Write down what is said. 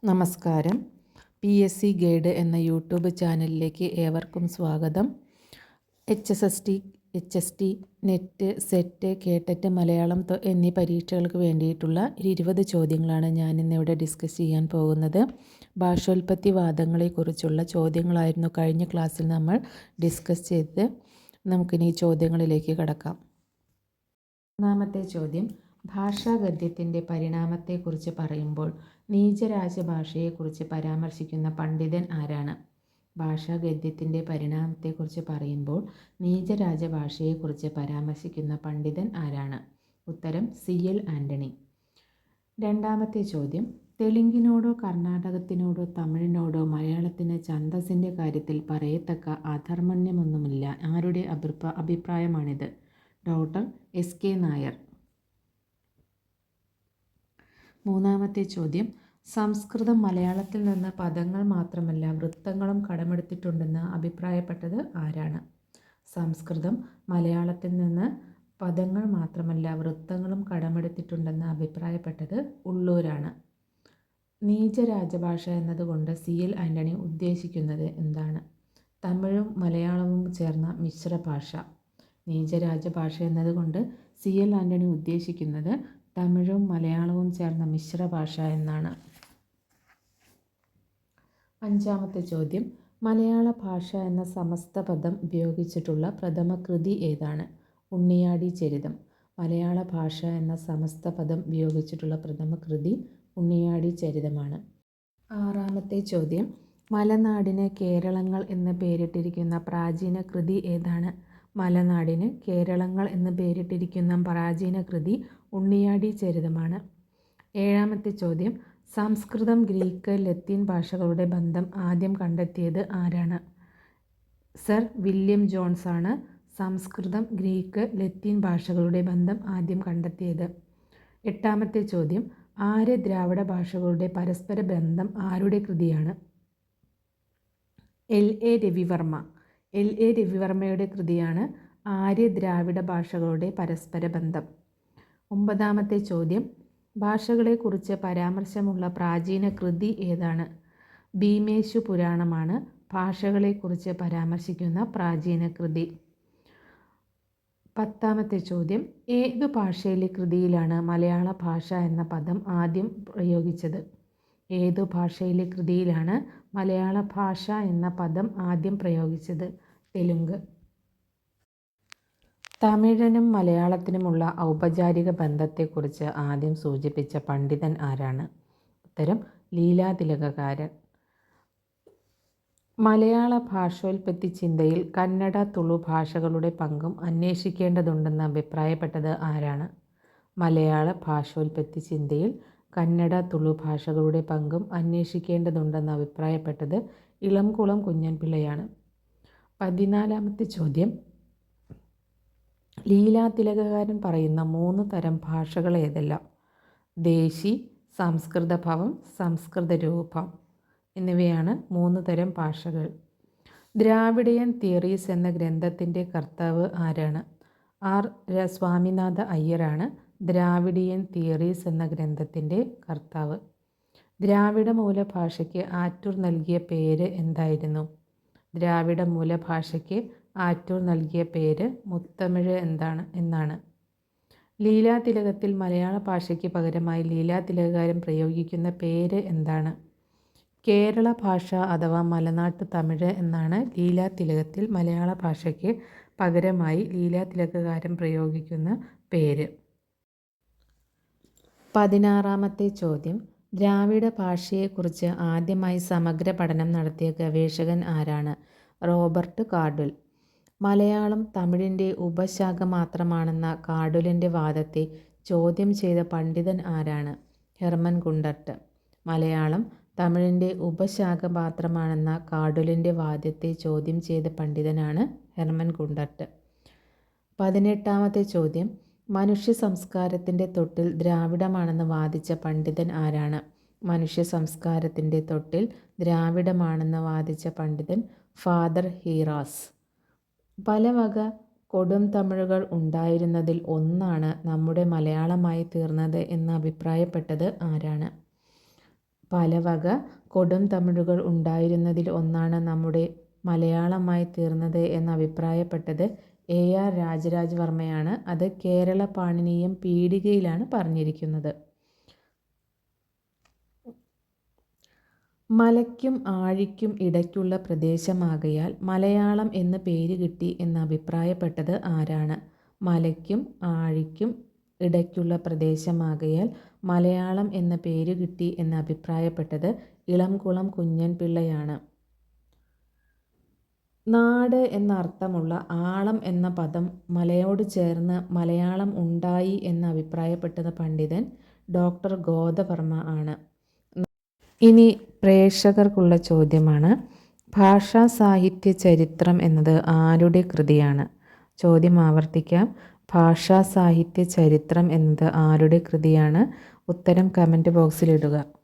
നമസ്കാരം. PSC guide എന്ന YouTube ചാനലിലേക്ക് ഏവർക്കും സ്വാഗതം. HSST, HST, NET, SET, KTET, Malayalam എന്നീ പരീക്ഷകൾക്ക് വേണ്ടിയിട്ടുള്ള 20 ചോദ്യങ്ങളാണ് ഞാനിന്നിവിടെ ഡിസ്കസ് ചെയ്യാൻ പോകുന്നത്. ഭാഷോൽപത്തി വാദങ്ങളെക്കുറിച്ചുള്ള ചോദ്യങ്ങളായിരുന്നു കഴിഞ്ഞ ക്ലാസ്സിൽ നമ്മൾ ഡിസ്കസ് ചെയ്തത്. നമുക്കിനി ചോദ്യങ്ങളിലേക്ക് കടക്കാം. ഒന്നാമത്തെ ചോദ്യം, ഭാഷാഗദ്യത്തിൻ്റെ പരിണാമത്തെക്കുറിച്ച് പറയുമ്പോൾ നീചരാജഭാഷയെക്കുറിച്ച് പരാമർശിക്കുന്ന പണ്ഡിതൻ ആരാണ്? ഭാഷാഗദ്യത്തിൻ്റെ പരിണാമത്തെക്കുറിച്ച് പറയുമ്പോൾ നീചരാജഭാഷയെക്കുറിച്ച് പരാമർശിക്കുന്ന പണ്ഡിതൻ ആരാണ്? ഉത്തരം CL ആൻ്റണി. രണ്ടാമത്തെ ചോദ്യം, തെലുങ്കിനോടോ കർണാടകത്തിനോടോ തമിഴിനോടോ മലയാളത്തിന് ഛന്ദസ്സിൻ്റെ കാര്യത്തിൽ പറയത്തക്ക അധർമ്മണ്യമൊന്നുമില്ല. ആരുടെ അഭിപ്രായമാണിത്? Doctor SK Nair. മൂന്നാമത്തെ ചോദ്യം, സംസ്കൃതം മലയാളത്തിൽ നിന്ന് പദങ്ങൾ മാത്രമല്ല വൃത്തങ്ങളും കടമെടുത്തിട്ടുണ്ടെന്ന് അഭിപ്രായപ്പെട്ടത് ആരാണ്? സംസ്കൃതം മലയാളത്തിൽ നിന്ന് പദങ്ങൾ മാത്രമല്ല വൃത്തങ്ങളും കടമെടുത്തിട്ടുണ്ടെന്ന് അഭിപ്രായപ്പെട്ടത് ഉള്ളൂരാണ്. നീചരാജഭാഷ എന്നതുകൊണ്ട് CL ആൻ്റണി ഉദ്ദേശിക്കുന്നത് എന്താണ്? തമിഴും മലയാളവും ചേർന്ന മിശ്രഭാഷ. നീചരാജഭാഷ എന്നതുകൊണ്ട് CL ആൻ്റണി ഉദ്ദേശിക്കുന്നത് തമിഴും മലയാളവും ചേർന്ന മിശ്രഭാഷ എന്നാണ്. അഞ്ചാമത്തെ ചോദ്യം, മലയാള ഭാഷ എന്ന സമസ്ത പദം ഉപയോഗിച്ചിട്ടുള്ള പ്രഥമ കൃതി ഏതാണ്? ഉണ്ണിയാടി ചരിതം. മലയാള ഭാഷ എന്ന സമസ്ത പദം ഉപയോഗിച്ചിട്ടുള്ള പ്രഥമ കൃതി ഉണ്ണിയാടി ചരിതമാണ്. ആറാമത്തെ ചോദ്യം, മലനാടിന് കേരളങ്ങൾ എന്ന് പേരിട്ടിരിക്കുന്ന പ്രാചീന കൃതി ഏതാണ്? മലനാടിന് കേരളങ്ങൾ എന്ന് പേരിട്ടിരിക്കുന്ന പ്രാചീന കൃതി ഉണ്ണിയാടി ചരിതമാണ്. ഏഴാമത്തെ ചോദ്യം, സംസ്കൃതം, ഗ്രീക്ക്, ലത്തീൻ ഭാഷകളുടെ ബന്ധം ആദ്യം കണ്ടെത്തിയത് ആരാണ്? സർ വില്യം ജോൺസ് ആണ് സംസ്കൃതം, ഗ്രീക്ക്, ലത്തീൻ ഭാഷകളുടെ ബന്ധം ആദ്യം കണ്ടെത്തിയത്. എട്ടാമത്തെ ചോദ്യം, ആര്യ ദ്രാവിഡ ഭാഷകളുടെ പരസ്പര ബന്ധം ആരുടെ കൃതിയാണ്? LA രവിവർമ്മ. LA രവിവർമ്മയുടെ കൃതിയാണ് ആര്യ ദ്രാവിഡ ഭാഷകളുടെ പരസ്പര ബന്ധം. ഒമ്പതാമത്തെ ചോദ്യം, ഭാഷകളെക്കുറിച്ച് പരാമർശമുള്ള പ്രാചീന കൃതി ഏതാണ്? ഭീമേശു പുരാണമാണ് ഭാഷകളെക്കുറിച്ച് പരാമർശിക്കുന്ന പ്രാചീന കൃതി. പത്താമത്തെ ചോദ്യം, ഏതു ഭാഷയിലെ കൃതിയിലാണ് മലയാള ഭാഷ എന്ന പദം ആദ്യം പ്രയോഗിച്ചത്? ഏതു ഭാഷയിലെ കൃതിയിലാണ് മലയാള ഭാഷ എന്ന പദം ആദ്യം പ്രയോഗിച്ചത്? തെലുങ്ക്. തമിഴിനും മലയാളത്തിനുമുള്ള ഔപചാരിക ബന്ധത്തെക്കുറിച്ച് ആദ്യം സൂചിപ്പിച്ച പണ്ഡിതൻ ആരാണ്? ഉത്തരം ലീലാതിലകകാരൻ. മലയാള ഭാഷോൽപത്തി ചിന്തയിൽ കന്നഡ, തുളു ഭാഷകളുടെ പങ്കും അന്വേഷിക്കേണ്ടതുണ്ടെന്ന് അഭിപ്രായപ്പെട്ടത് ആരാണ്? മലയാള ഭാഷോൽപത്തി ചിന്തയിൽ കന്നഡ, തുളു ഭാഷകളുടെ പങ്കും അന്വേഷിക്കേണ്ടതുണ്ടെന്ന് അഭിപ്രായപ്പെട്ടത് ഇളംകുളം കുഞ്ഞൻപിള്ളയാണ്. 14ാമത്തെ ചോദ്യം, ലീലാതിലകകാരൻ പറയുന്ന 3 തരം ഭാഷകൾ ഏതെല്ലാം? ദേശി, സംസ്കൃതഭവം, സംസ്കൃതരൂപം എന്നിവയാണ് 3 തരം ഭാഷകൾ. ദ്രാവിഡിയൻ തിയറീസ് എന്ന ഗ്രന്ഥത്തിൻ്റെ കർത്താവ് ആരാണ്? R സ്വാമിനാഥ അയ്യരാണ് ദ്രാവിഡിയൻ തിയറീസ് എന്ന ഗ്രന്ഥത്തിൻ്റെ കർത്താവ്. ദ്രാവിഡ മൂലഭാഷയ്ക്ക് ആറ്റൂർ നൽകിയ പേര് എന്തായിരുന്നു? ദ്രാവിഡ മൂലഭാഷയ്ക്ക് ആറ്റൂർ നൽകിയ പേര് മുത്തമിഴ് എന്നാണ്. ലീലാതിലകത്തിൽ മലയാള ഭാഷയ്ക്ക് പകരമായി ലീലാതിലകകാരൻ പ്രയോഗിക്കുന്ന പേര് എന്താണ്? കേരള ഭാഷ അഥവാ മലനാട്ടു തമിഴ് എന്നാണ് ലീലാതിലകത്തിൽ മലയാള ഭാഷയ്ക്ക് പകരമായി ലീലാതിലകകാരൻ പ്രയോഗിക്കുന്ന പേര്. 16ാമത്തെ ചോദ്യം, ദ്രാവിഡ ഭാഷയെക്കുറിച്ച് ആദ്യമായി സമഗ്ര പഠനം നടത്തിയ ഗവേഷകൻ ആരാണ്? റോബർട്ട് കാർഡ്വെൽ. മലയാളം തമിഴിൻ്റെ ഉപശാഖ മാത്രമാണെന്ന കാർഡ്വെലിൻ്റെ വാദത്തെ ചോദ്യം ചെയ്ത പണ്ഡിതൻ ആരാണ്? Hermann Gundert. മലയാളം തമിഴിൻ്റെ ഉപശാഖ മാത്രമാണെന്ന കാർഡ്വെലിൻ്റെ വാദത്തെ ചോദ്യം ചെയ്ത പണ്ഡിതനാണ് ഹെർമൻ ഗുണ്ടർട്ട്. 18ാമത്തെ ചോദ്യം, മനുഷ്യ സംസ്കാരത്തിൻ്റെ തൊട്ടിൽ ദ്രാവിഡമാണെന്ന് വാദിച്ച പണ്ഡിതൻ ആരാണ്? മനുഷ്യ സംസ്കാരത്തിൻ്റെ തൊട്ടിൽ ദ്രാവിഡമാണെന്ന് വാദിച്ച പണ്ഡിതൻ ഫാദർ ഹീറാസ്. പല വക കൊടും തമിഴുകൾ ഉണ്ടായിരുന്നതിൽ ഒന്നാണ് നമ്മുടെ മലയാളമായി തീർന്നത് എന്ന് അഭിപ്രായപ്പെട്ടത് ആരാണ്? പലവക കൊടും തമിഴുകൾ ഉണ്ടായിരുന്നതിൽ ഒന്നാണ് നമ്മുടെ മലയാളമായി തീർന്നത് എന്ന് അഭിപ്രായപ്പെട്ടത് AR രാജരാജവർമ്മയാണ്. അത് കേരള പാണിനീയം പീഠികയിലാണ് പറഞ്ഞിരിക്കുന്നത്. മലയ്ക്കും ആഴിക്കും ഇടയ്ക്കുള്ള പ്രദേശമാകയാൽ മലയാളം എന്ന് പേര് കിട്ടി എന്ന് അഭിപ്രായപ്പെട്ടത് ആരാണ്? മലയ്ക്കും ആഴിക്കും ഇടയ്ക്കുള്ള പ്രദേശമാകയാൽ മലയാളം എന്ന പേര് കിട്ടി എന്ന് അഭിപ്രായപ്പെട്ടത് ഇളംകുളം കുഞ്ഞൻ പിള്ളയാണ്. നാട് എന്നർത്ഥമുള്ള ആളം എന്ന പദം മലയോട് ചേർന്ന് മലയാളം ഉണ്ടായി എന്ന് അഭിപ്രായപ്പെട്ടത് പണ്ഡിതൻ ഡോക്ടർ ഗോദവർമ്മ ആണ്. ഇനി പ്രേക്ഷകർക്കുള്ള ചോദ്യമാണ്, ഭാഷാ സാഹിത്യ ചരിത്രം എന്നത് ആരുടെ കൃതിയാണ്? ചോദ്യം ആവർത്തിക്കാം. ഭാഷാ സാഹിത്യ ചരിത്രം എന്നത് ആരുടെ കൃതിയാണ്? ഉത്തരം കമൻറ്റ് ബോക്സിൽ ഇടുക.